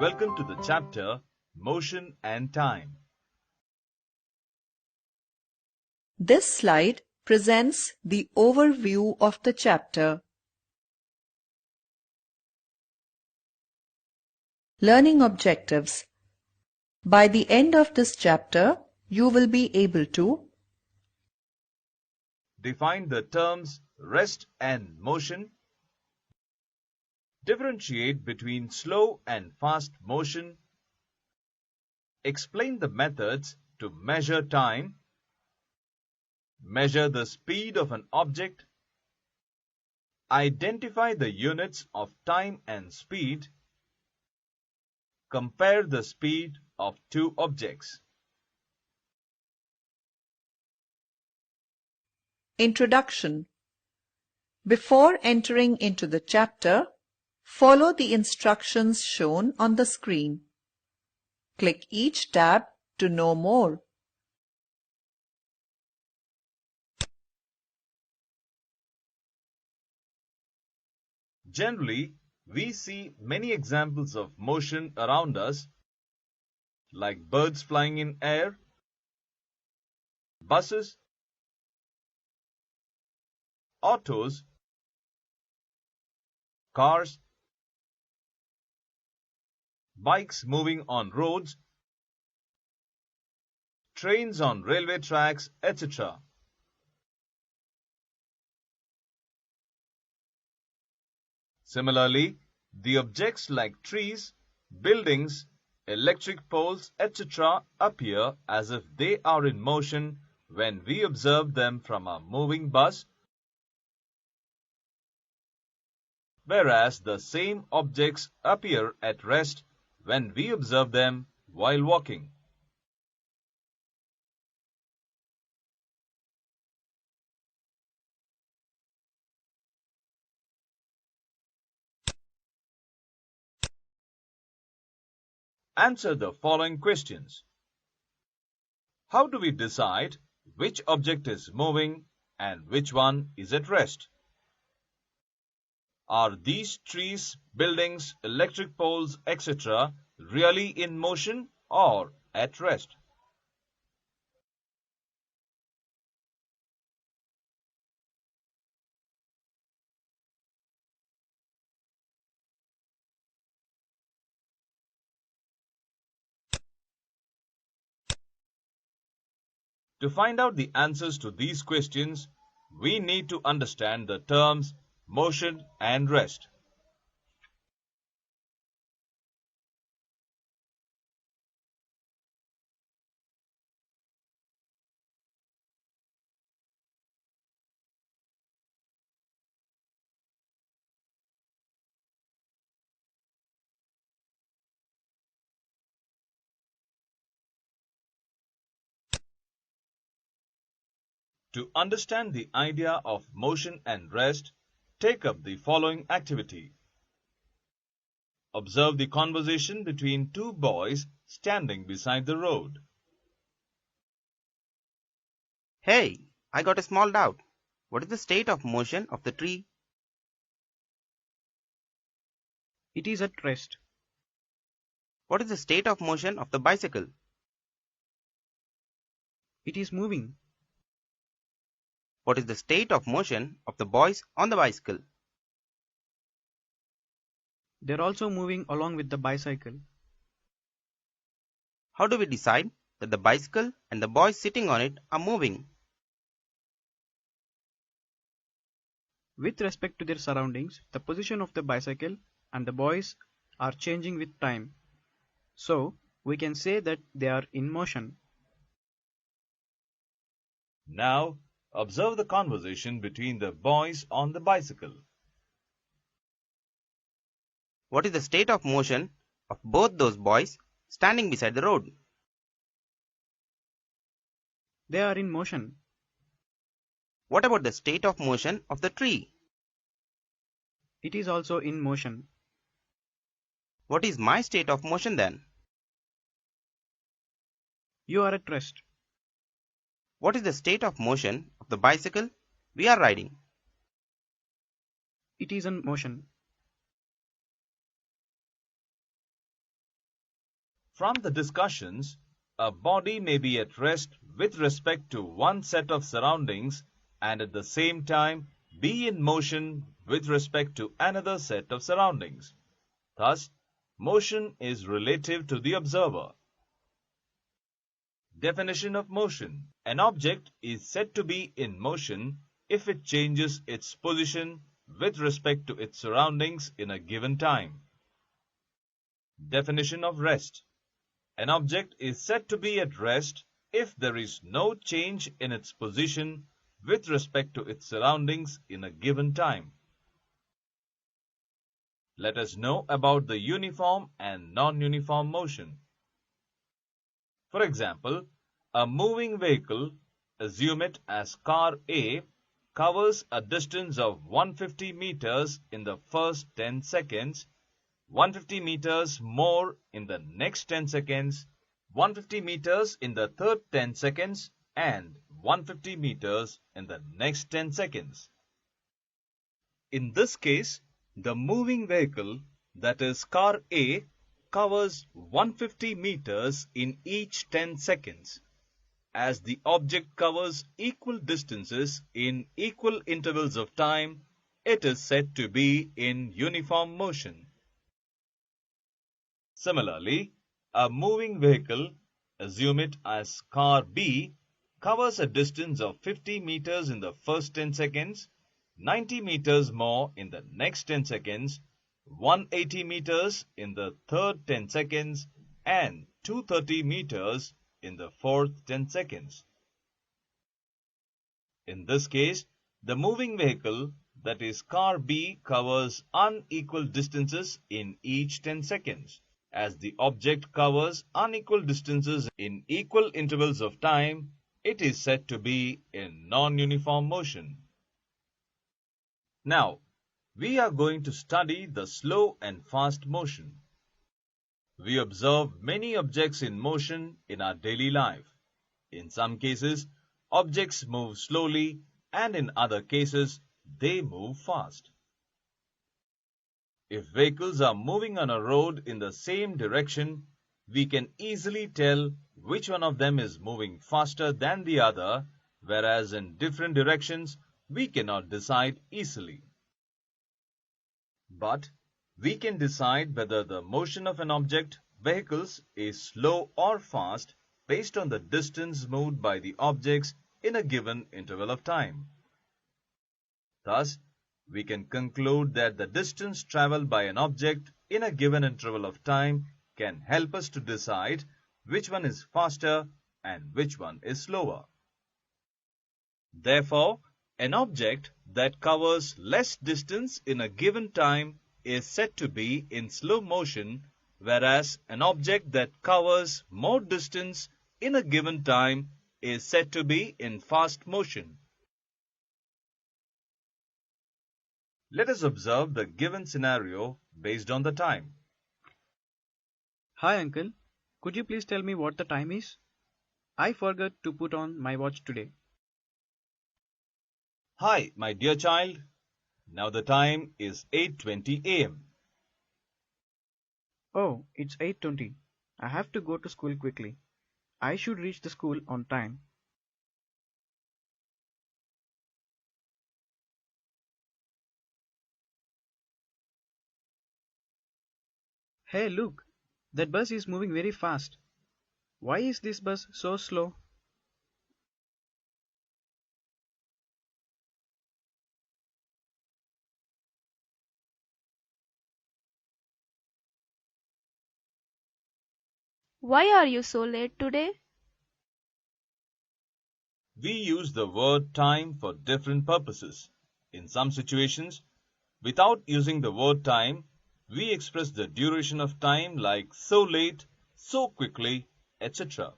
Welcome to the chapter Motion and Time. This slide presents the overview of the chapter. Learning objectives. By the end of this chapter, you will be able to Define the terms rest and motion. Differentiate between slow and fast motion. Explain the methods to measure time. Measure the speed of an object. Identify the units of time and speed. Compare the speed of two objects. Introduction. Before entering into the chapter, follow the instructions shown on the screen. Click each tab to know more. Generally, we see many examples of motion around us, like birds flying in air, buses, autos, cars, bikes moving on roads, trains on railway tracks, etc. Similarly, the objects like trees, buildings, electric poles, etc. appear as if they are in motion when we observe them from a moving bus, whereas the same objects appear at rest when we observe them while walking. Answer the following questions. How do we decide which object is moving and which one is at rest? Are these trees, buildings, electric poles, etc. really in motion or at rest? To find out the answers to these questions, we need to understand the terms motion and rest. To understand the idea of motion and rest, take up the following activity. Observe the conversation between two boys standing beside the road. Hey, I got a small doubt. What is the state of motion of the tree? It is at rest. What is the state of motion of the bicycle? It is moving. What is the state of motion of the boys on the bicycle? They are also moving along with the bicycle. How do we decide that the bicycle and the boys sitting on it are moving? With respect to their surroundings, the position of the bicycle and the boys are changing with time. So, we can say that they are in motion. Now, observe the conversation between the boys on the bicycle. What is the state of motion of both those boys standing beside the road? They are in motion. What about the state of motion of the tree? It is also in motion. What is my state of motion then? You are at rest. What is the state of motion of the bicycle we are riding? It is in motion. From the discussions, a body may be at rest with respect to one set of surroundings and at the same time be in motion with respect to another set of surroundings. Thus, motion is relative to the observer. Definition of motion. An object is said to be in motion if it changes its position with respect to its surroundings in a given time. Definition of rest. An object is said to be at rest if there is no change in its position with respect to its surroundings in a given time. Let us know about the uniform and non-uniform motion. For example, a moving vehicle, assume it as car A, covers a distance of 150 meters in the first 10 seconds, 150 meters more in the next 10 seconds, 150 meters in the third 10 seconds, and 150 meters in the next 10 seconds. In this case, the moving vehicle, that is car A, covers 150 meters in each 10 seconds. As the object covers equal distances in equal intervals of time, it is said to be in uniform motion. Similarly, a moving vehicle, assume it as car B, covers a distance of 50 meters in the first 10 seconds, 90 meters more in the next 10 seconds, 180 meters in the third 10 seconds, and 230 meters in the fourth 10 seconds. In this case, the moving vehicle, that is car B, covers unequal distances in each 10 seconds. As the object covers unequal distances in equal intervals of time, it is said to be in non-uniform motion. Now, we are going to study the slow and fast motion. We observe many objects in motion in our daily life. In some cases, objects move slowly, and in other cases, they move fast. If vehicles are moving on a road in the same direction, we can easily tell which one of them is moving faster than the other, whereas in different directions, we cannot decide easily. But we can decide whether the motion of an object, vehicles, is slow or fast based on the distance moved by the objects in a given interval of time. Thus, we can conclude that the distance traveled by an object in a given interval of time can help us to decide which one is faster and which one is slower. Therefore, an object that covers less distance in a given time is said to be in slow motion, whereas an object that covers more distance in a given time is said to be in fast motion. Let us observe the given scenario based on the time. Hi uncle, could you please tell me what the time is? I forgot to put on my watch today. Hi, my dear child. Now the time is 8:20 a.m. Oh, it's 8:20. I have to go to school quickly. I should reach the school on time. Hey, look, that bus is moving very fast. Why is this bus so slow? Why are you so late today? We use the word time for different purposes. In some situations, without using the word time, we express the duration of time like so late, so quickly, etc.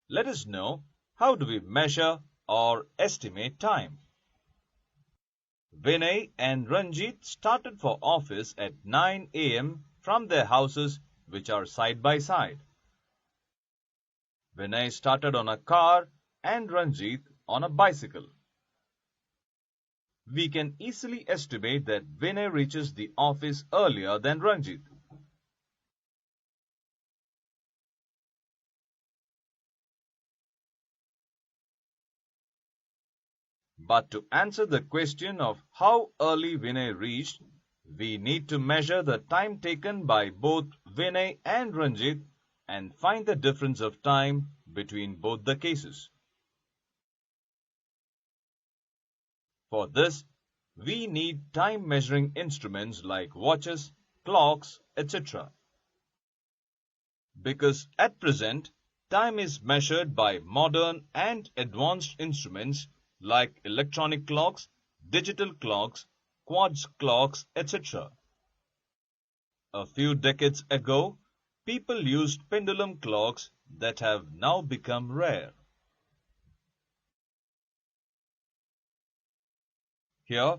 Let us know, how do we measure or estimate time? Vinay and Ranjit started for office at 9 a.m. from their houses, which are side by side. Vinay started on a car and Ranjit on a bicycle. we can easily estimate that Vinay reaches the office earlier than Ranjit. But to answer the question of how early Vinay reached, we need to measure the time taken by both Vinay and Ranjit and find the difference of time between both the cases. For this, we need time measuring instruments like watches, clocks, etc. Because at present, time is measured by modern and advanced instruments like electronic clocks, digital clocks, quartz clocks, etc. A few decades ago, people used pendulum clocks that have now become rare. Here,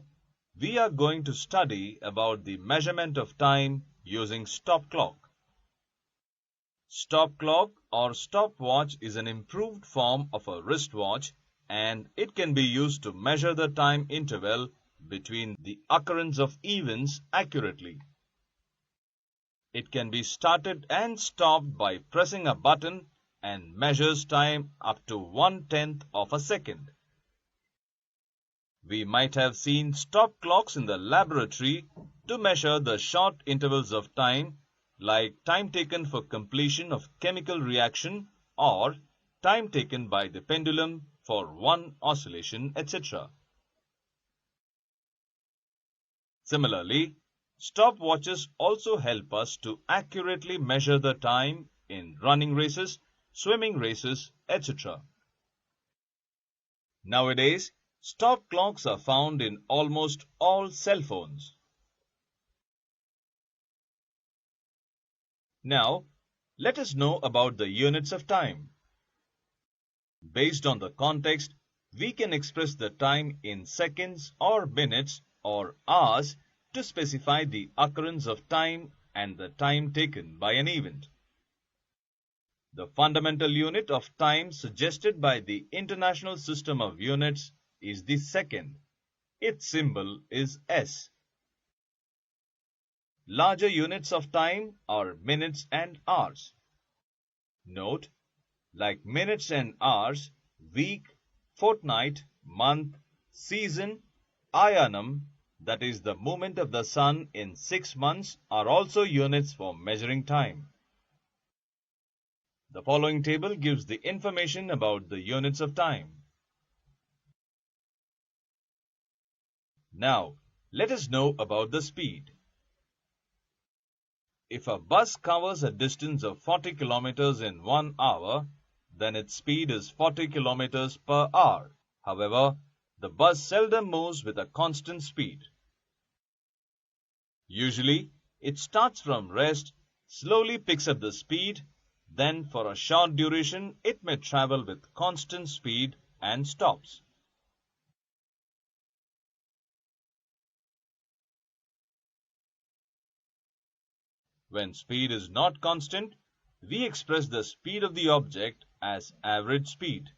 we are going to study about the measurement of time using stop clock. Stop clock or stopwatch is an improved form of a wristwatch, and it can be used to measure the time interval between the occurrence of events accurately. It can be started and stopped by pressing a button and measures time up to 1/10 of a second. We might have seen stop clocks in the laboratory to measure the short intervals of time, like time taken for completion of chemical reaction or time taken by the pendulum for one oscillation, etc. Similarly, stopwatches also help us to accurately measure the time in running races, swimming races, etc. Nowadays, stop clocks are found in almost all cell phones. Now, let us know about the units of time. Based on the context, we can express the time in seconds or minutes or hours to specify the occurrence of time and the time taken by an event. The fundamental unit of time suggested by the International System of Units is the second. Its symbol is S. Larger units of time are minutes and hours. Note, like minutes and hours, week, fortnight, month, season, ayanam, that is the movement of the sun in 6 months, are also units for measuring time. The following table gives the information about the units of time. Now, let us know about the speed. If a bus covers a distance of 40 kilometers in 1 hour, then its speed is 40 kilometers per hour. However, the bus seldom moves with a constant speed. Usually, it starts from rest, slowly picks up the speed, then for a short duration it may travel with constant speed and stops. When speed is not constant, we express the speed of the object as average speed.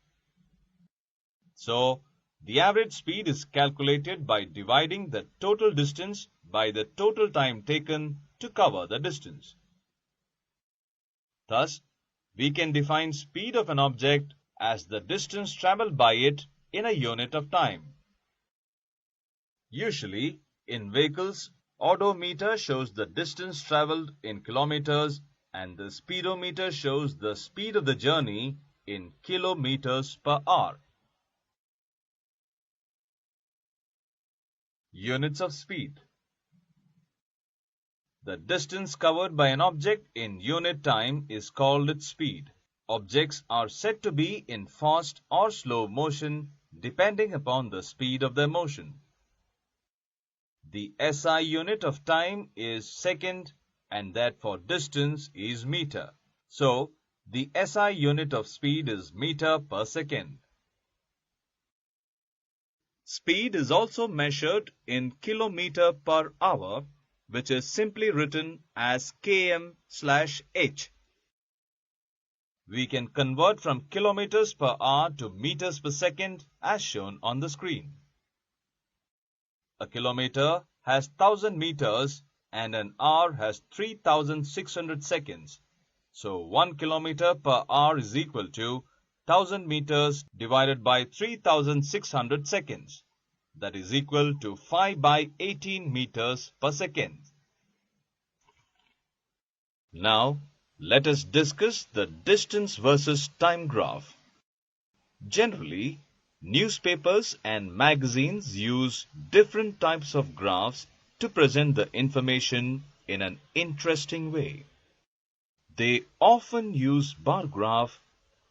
So, the average speed is calculated by dividing the total distance by the total time taken to cover the distance. Thus, we can define speed of an object as the distance traveled by it in a unit of time. Usually, in vehicles, odometer shows the distance traveled in kilometers and the speedometer shows the speed of the journey in kilometers per hour. Units of speed. The distance covered by an object in unit time is called its speed. Objects are said to be in fast or slow motion depending upon the speed of their motion. The SI unit of time is second and that for distance is meter. So, the SI unit of speed is meter per second. Speed is also measured in kilometer per hour, which is simply written as km/h. We can convert from kilometers per hour to meters per second as shown on the screen. A kilometer has 1000 meters and an hour has 3600 seconds. So 1 kilometer per hour is equal to 1000 meters divided by 3600 seconds. That is equal to 5 by 18 meters per second. Now, let us discuss the distance versus time graph. Generally, newspapers and magazines use different types of graphs to present the information in an interesting way. They often use bar graph,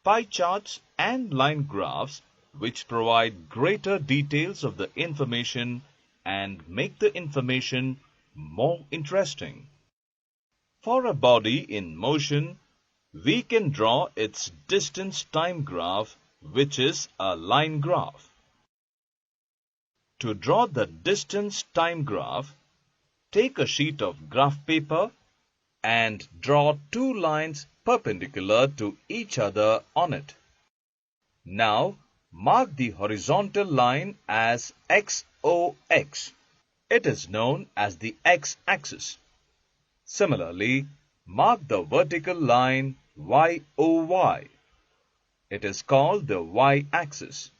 pie charts, and line graphs, which provide greater details of the information and make the information more interesting. For a body in motion, we can draw its distance-time graph, which is a line graph. To draw the distance-time graph, take a sheet of graph paper and draw two lines perpendicular to each other on it. Now, mark the horizontal line as XOX. It is known as the x-axis. Similarly, mark the vertical line YOY. It is called the y-axis.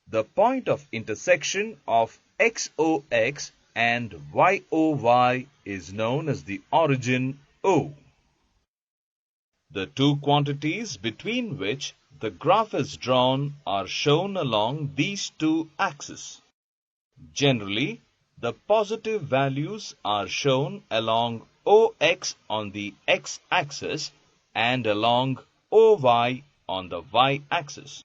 The point of intersection of XOX and YOY is known as the origin O. The two quantities between which the graph is drawn are shown along these two axes. Generally, the positive values are shown along OX on the x-axis and along OY on the y-axis.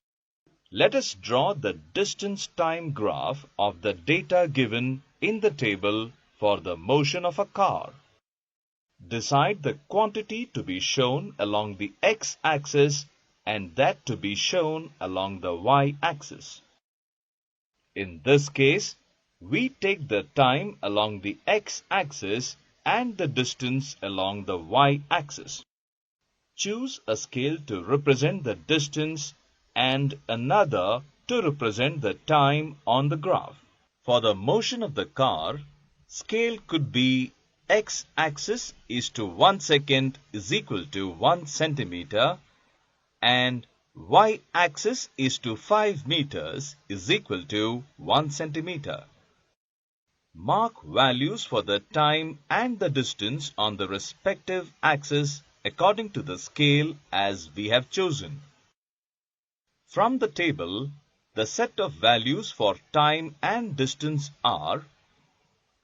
Let us draw the distance-time graph of the data given in the table for the motion of a car. Decide the quantity to be shown along the x-axis and that to be shown along the y-axis. In this case, we take the time along the x-axis and the distance along the y-axis. Choose a scale to represent the distance and another to represent the time on the graph. For the motion of the car, scale could be x-axis is to 1 second is equal to 1 centimeter and y-axis is to 5 meters is equal to 1 centimeter. Mark values for the time and the distance on the respective axis according to the scale as we have chosen. From the table, the set of values for time and distance are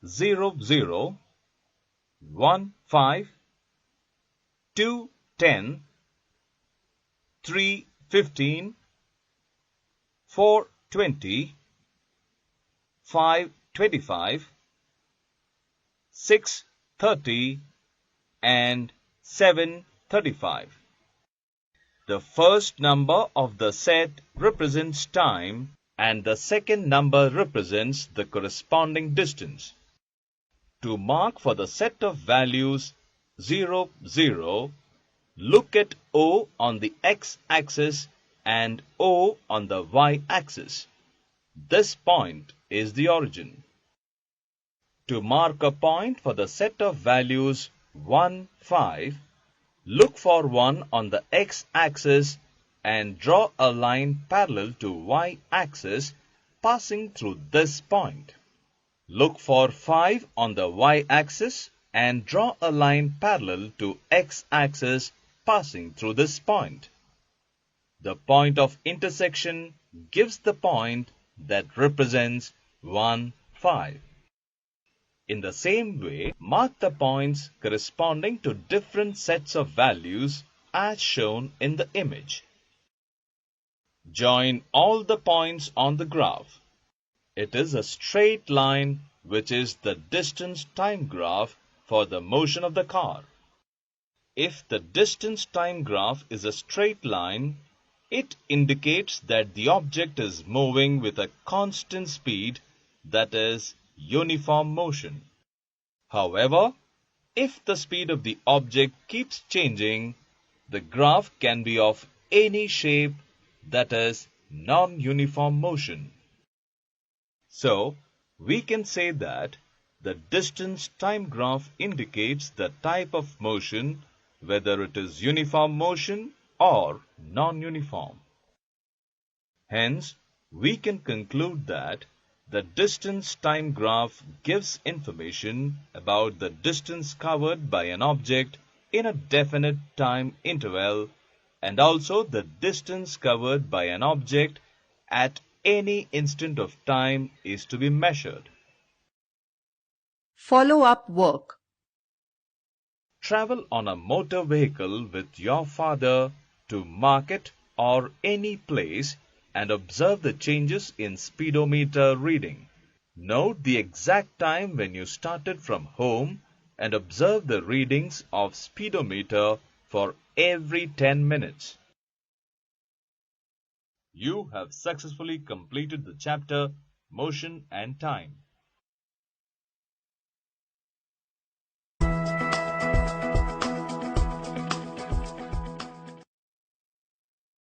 0, 0, 1, 5, 2, 10, 3, 15, 4, 20, 5, 25, 6, 30, and 7, 35. The first number of the set represents time and the second number represents the corresponding distance. To mark for the set of values 0, 0, look at O on the x-axis and O on the y-axis. This point is the origin. To mark a point for the set of values 1, 5, look for 1 on the x-axis and draw a line parallel to y-axis passing through this point. Look for 5 on the y-axis and draw a line parallel to x-axis passing through this point. The point of intersection gives the point that represents 1, 5. In the same way, mark the points corresponding to different sets of values as shown in the image. Join all the points on the graph. It is a straight line which is the distance-time graph for the motion of the car. If the distance-time graph is a straight line, it indicates that the object is moving with a constant speed, that is, uniform motion. However, if the speed of the object keeps changing, the graph can be of any shape, that is, non-uniform motion. So, we can say that the distance time graph indicates the type of motion, whether it is uniform motion or non-uniform. Hence, we can conclude that the distance time graph gives information about the distance covered by an object in a definite time interval and also the distance covered by an object at any instant of time is to be measured. Follow-up work. Travel on a motor vehicle with your father to market or any place and observe the changes in speedometer reading. Note the exact time when you started from home and observe the readings of speedometer for every 10 minutes. You have successfully completed the chapter Motion and Time.